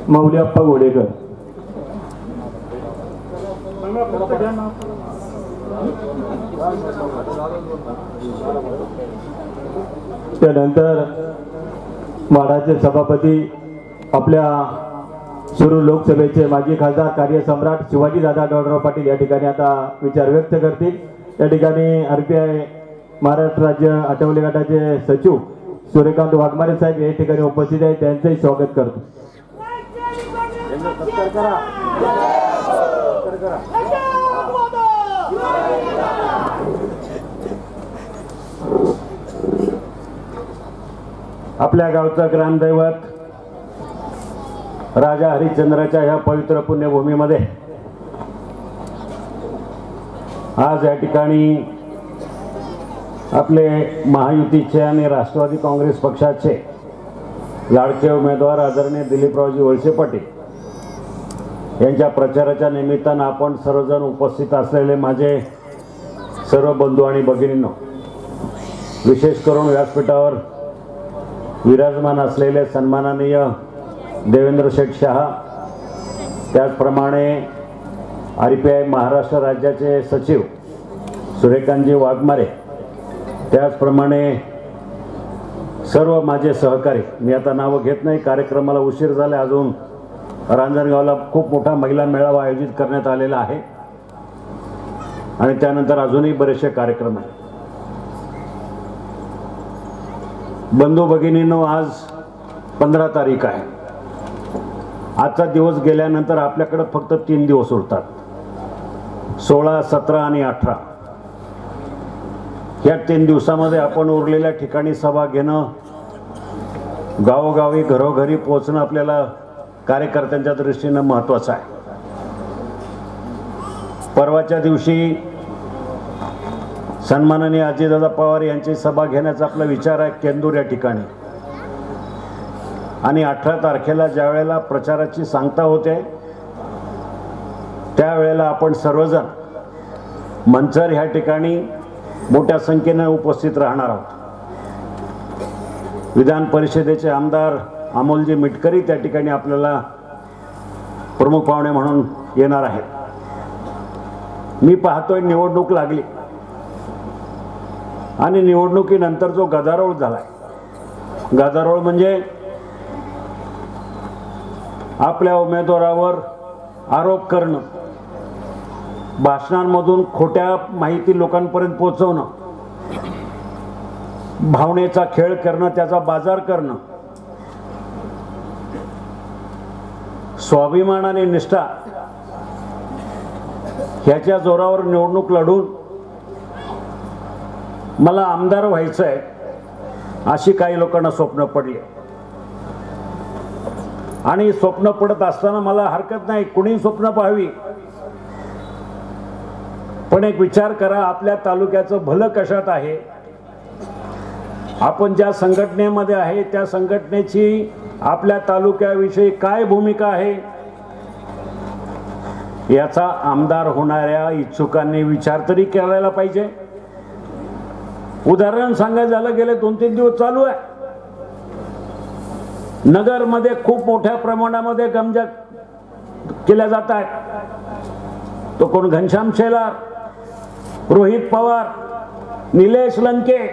मौल्याप्पा गोडेकर त्यानंतर माडाचे सभापती आपल्या शिरूर लोकसभेचे माजी खासदार कार्यसम्राट शिवाजीदादा डोडराव पाटील या ठिकाणी आता विचार व्यक्त करतील। या ठिकाणी आरपीआय महाराष्ट्र राज्य आठवले गटाचे सचिव सूर्यकांत वाघमारे साहेब या ठिकाणी उपस्थित आहेत, त्यांचंही स्वागत करतो। आपल्या गावचा ग्रामदैवत राजा हरिश्चंद्राच्या ह्या पवित्र पुण्यभूमीमध्ये आज या ठिकाणी आपले महायुतीचे आणि राष्ट्रवादी काँग्रेस पक्षाचे लाडके उमेदवार आदरणीय दिलीपरावजी वळसे पाटील यांच्या प्रचाराच्या निमित्तानं आपण सर्वजण उपस्थित असलेले माझे सर्व बंधू आणि भगिनींनो, विशेष करून व्यासपीठावर विराजमान असलेले सन्माननीय देवेंद्र शेठ शहा, त्याचप्रमाणे आरपीआय महाराष्ट्र राज्याचे सचिव सूर्यकांतजी वाघमारे, त्याचप्रमाणे सर्व माझे सहकारी, मी आता नावं घेत नाही, कार्यक्रमाला उशीर झाला, अजून रांजणगावला खूप मोठा महिला मेळावा आयोजित करण्यात आलेला आहे आणि त्यानंतर अजूनही बरेचसे कार्यक्रम आहेत। बंधू भगिनींनो, आज 15 तारीख आहे। आजचा दिवस गेल्यानंतर आपल्याकडे फक्त 3 दिवस उरतात, 16, 17 आणि 18। या 3 दिवसामध्ये आपण उरलेल्या ठिकाणी सभा घेणं, गावोगावी घरोघरी पोहोचणं आपल्याला कार्यकर्त्यांच्या दृष्टीनं महत्त्वाचं आहे। परवाच्या दिवशी सन्माननीय अजितदादा पवार यांची सभा घेण्याचा आपला विचार आहे केंदूर या ठिकाणी, आणि 18 तारखेला ज्या वेळेला प्रचाराची सांगता होते त्यावेळेला आपण सर्वजण मंचर ह्या ठिकाणी मोठ्या संख्येने उपस्थित राहणार आहोत। विधान परिषदेचे आमदार अमोलजी मिटकरी त्या ठिकाणी आपल्याला प्रमुख पाहुणे म्हणून येणार आहेत। मी पाहतोय निवडणूक लागली आणि निवडणुकीनंतर जो गदारोळ झालाय, गदारोळ म्हणजे आपल्या उमेदवारावर आरोप करणं, भाषणांमधून खोट्या माहिती लोकांपर्यंत पोहोचवणं, भावनेचा खेळ करणं, त्याचा बाजार करणं, स्वाभिमान आणि निष्ठा ह्याच्या जोरावर निवडणूक लढून मला आमदार व्हायचंय अशी काही लोकांना स्वप्न पडली, आणि स्वप्न पडत असताना मला हरकत नाही, कुणी स्वप्न पाहावी, पण एक विचार करा, आपल्या तालुक्याचं भलं कशात आहे, आपण ज्या संघटनेमध्ये आहे त्या संघटनेची आपल्या तालुक्याविषयी काय भूमिका आहे, याचा आमदार होणाऱ्या इच्छुकांनी विचार तरी करायला पाहिजे। उदाहरण सांगायला झालं, गेले 2-3 दिवस चालू आहे, नगरमध्ये खूप मोठ्या प्रमाणामध्ये गंजा केल्या जात आहेत। तो कोण घनश्याम शेलार, रोहित पवार, निलेश लंके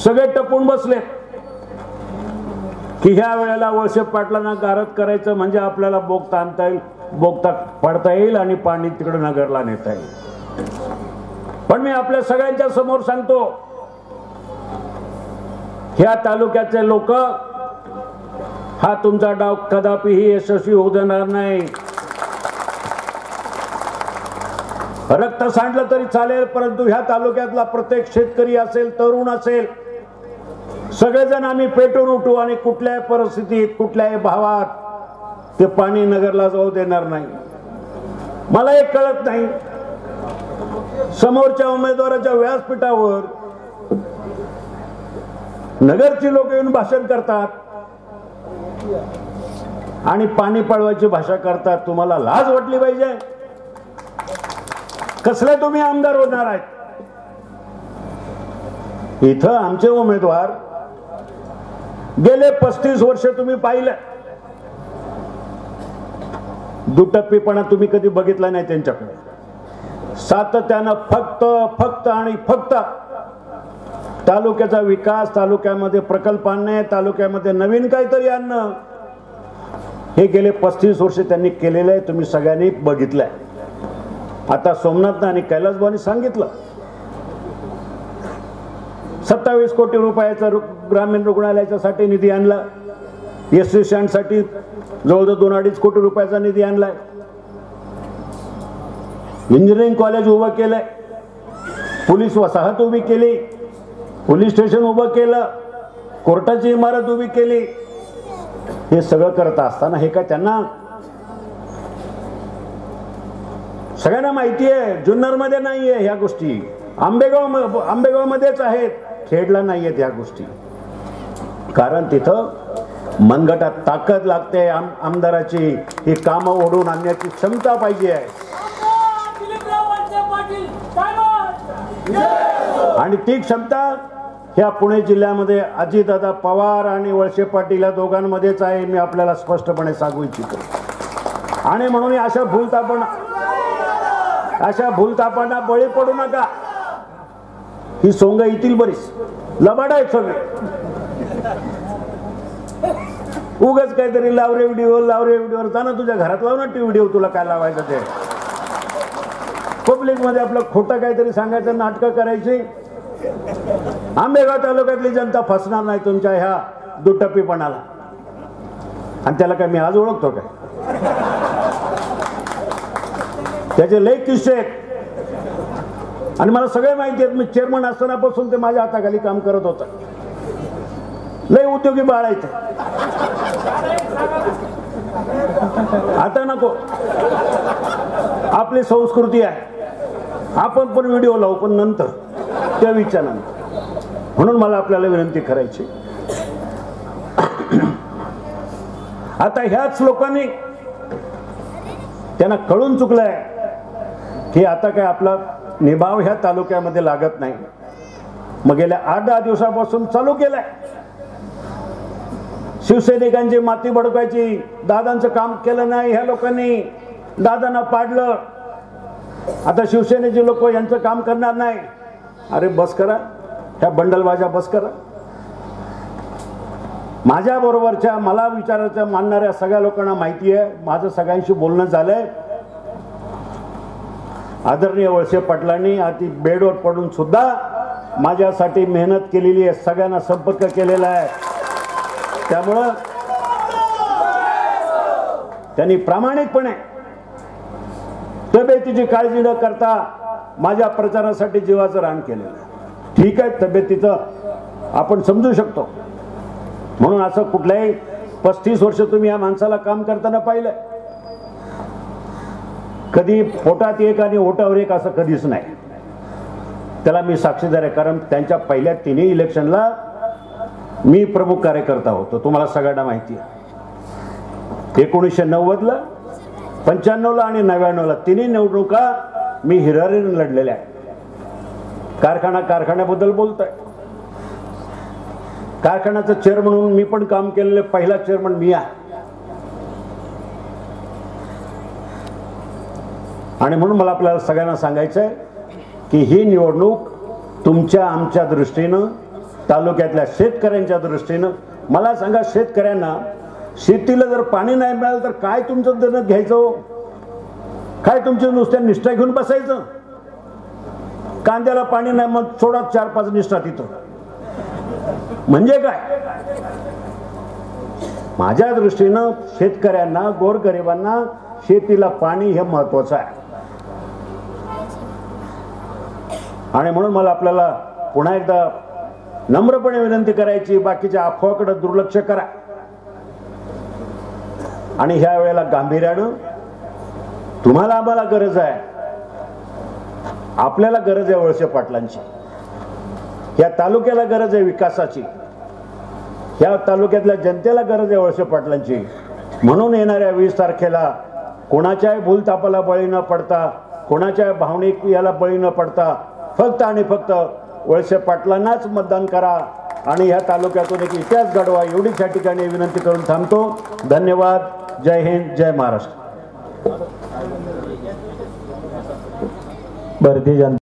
सगळे टपून बसले की ह्या वेळेला वळसे पाटलांना गारद करायचं म्हणजे आपल्याला बोगता आणता येईल, बोगता पडता येईल आणि पाणी तिकडे नगरला नेता येईल। पण मी आपल्या सगळ्यांच्या समोर सांगतो, ह्या तालुक्याचे लोक हा तुमचा डाव कदापिही यशस्वी होऊ देणार नाही। रक्त सांडलं तरी चालेल, परंतु ह्या तालुक्यातला प्रत्येक शेतकरी असेल, तरुण असेल, सगळेजण आम्ही पेटून उठू आणि कुठल्याही परिस्थितीत, कुठल्याही भावात ते पाणी नगरला जाऊ देणार नाही. मला एक कळत नाही, समोरच्या उमेदवाराच्या व्यासपीठावर नगरची लोक येऊन भाषण करतात आणि पाणी पळवायची भाषा करतात. तुम्हाला लाज वाटली पाहिजे. कसले तुम्ही आमदार होणार आहेत? इथं आमचे उमेदवार गेले 35 वर्ष तुम्ही पाहिलं, दुटप्पीपणा तुम्ही कधी बघितला नाही त्यांच्याकडे. सातत्यानं फक्त आणि फक्त तालुक्याचा विकास, तालुक्यामध्ये प्रकल्प आणणे, तालुक्यामध्ये नवीन काहीतरी आणणं, हे गेले 35 वर्ष त्यांनी केलेलं आहे. तुम्ही सगळ्यांनी बघितलंय. आता सोमनाथ आणि कैलासभाऊंनी सांगितलं 27 कोटी रुपयाचा ग्रामीण रुग्णालयाच्यासाठी निधी आणला. एसटी स्टँडसाठी जवळजवळ 2-2.5 कोटी रुपयाचा निधी आणलाय. इंजिनिअरिंग कॉलेज उभं केलंय, पोलीस वसाहत उभी केली, पोलीस स्टेशन उभं केलं, कोर्टाची इमारत उभी केली. हे सगळं करत असताना हे काय त्यांना सगळ्यांना माहिती आहे, जुन्नर मध्ये नाहीये ह्या गोष्टी, आंबेगाव मध्येच आहेत, खेडला नाहीयेत ह्या गोष्टी. कारण तिथं मनगटात ताकद लागते. आमदाराची ही कामं ओढून आणण्याची क्षमता पाहिजे आहे. आणि ती क्षमता ह्या पुणे जिल्ह्यामध्ये अजितदादा पवार आणि वळसे पाटील या दोघांमध्येच आहे. मी आपल्याला स्पष्टपणे सांगू इच्छितो. आणि म्हणून अशा भूलतापांना बळी पडू नका. ही सोंग येतील बरीच, लबाड आहेत सगळे. उगाच काहीतरी लावरे व्हिडिओवर जा ना, तुझ्या घरात लाव ना व्हिडिओ, तुला काय लावायचं ते. पब्लिक मध्ये आपलं खोटं काहीतरी सांगायचं, नाटकं करायची. आंबेगाव तालुक्यातली जनता फसणार नाही तुमच्या ह्या दुटप्पीपणाला. आणि त्याला काय मी आज ओळखतो काय? त्याचे लय किस्से आहेत आणि मला सगळे माहिती आहेत. मी चेअरमन असतानापासून ते माझ्या हाताखाली काम करत होतं. लय उद्योगी बाळायचं. आता नको, आपली संस्कृती आहे. आपण पण व्हिडिओ लावू, पण नंतर त्या विचारानंतर. म्हणून मला आपल्याला विनंती करायची, आता ह्याच लोकांनी त्यांना कळून चुकलंय की आता काय आपला निभाव ह्या तालुक्यामध्ये लागत नाही. मग गेल्या 8-10 दिवसापासून चालू केलंय. शिवसैनिकांची माती बडकायची, दादांचं काम केलं नाही ह्या लोकांनी, दादांना पाडलं, आता शिवसेनेचे लोक यांचं काम करणार नाही. अरे बस करा, ह्या बंडलबाजा बस करा. माझ्या बरोबरच्या मला विचारायच्या मानणाऱ्या सगळ्या लोकांना माहिती आहे, माझं सगळ्यांशी बोलणं झालंय. आदरणीय वळसे पाटलांनी आधी बेडवर पडून सुद्धा माझ्यासाठी मेहनत केलेली आहे, सगळ्यांना संपर्क केलेला आहे. त्यामुळं त्यांनी प्रामाणिकपणे तब्येतीची काळजी न करता माझ्या प्रचारासाठी जीवाचं रान केलेलं आहे. ठीक आहे, तब्येतीचं आपण समजू शकतो. म्हणून असं कुठल्याही 35 वर्ष तुम्ही या माणसाला काम करताना पाहिलंय. कधी पोटात एक आणि ओटावर एक असं कधीच नाही. त्याला मी साक्षीदार आहे, कारण त्यांच्या पहिल्या 3 इलेक्शनला मी प्रमुख कार्यकर्ता होतो. तुम्हाला सगळ्यांना माहिती आहे. 1990ला, 95ला आणि 99ला 3 निवडणुका मी हिरारीने लढलेल्या आहेत. कारखान्याबद्दल बोलतोय. कारखान्याचं चेअरमन म्हणून मी पण काम केलेलं, पहिला चेअरमन मी आहे. आणि म्हणून मला आपल्याला सगळ्यांना सांगायचं आहे की ही निवडणूक तुमच्या आमच्या दृष्टीनं, तालुक्यातल्या शेतकऱ्यांच्या दृष्टीनं. मला सांगा, शेतकऱ्यांना शेतीला जर पाणी नाही मिळालं तर काय तुमचं देणं घ्यायचं? काय तुमच्या नुसत्या निष्ठा घेऊन बसायचं? कांद्याला पाणी नाही मग सोडा 4-5 निष्ठा तिथं, म्हणजे काय? माझ्या दृष्टीनं शेतकऱ्यांना, गोरगरिबांना शेतीला पाणी हे महत्वाचं आहे. आणि म्हणून मला आपल्याला पुन्हा एकदा नम्रपणे विनंती करायची, बाकीच्या अफवाकडे दुर्लक्ष करा. आणि ह्या वेळेला गांभीर्यानं तुम्हाला आम्हाला गरज आहे, आपल्याला गरज आहे वळसे पाटलांची, या तालुक्याला गरज आहे विकासाची, या तालुक्यातल्या जनतेला गरज आहे वळसे पाटलांची. म्हणून येणाऱ्या 20 तारखेला कोणाच्याही भूलतापाला बळी न पडता, कोणाच्या भावनिक याला बळी न पडता फक्त आणि फक्त वळसे पाटलांनाच मतदान करा आणि ह्या तालुक्यातून एक इतिहास घडवा, एवढीच या ठिकाणी विनंती करून थांबतो. धन्यवाद. जय हिंद, जय महाराष्ट्र. भारतीय जनता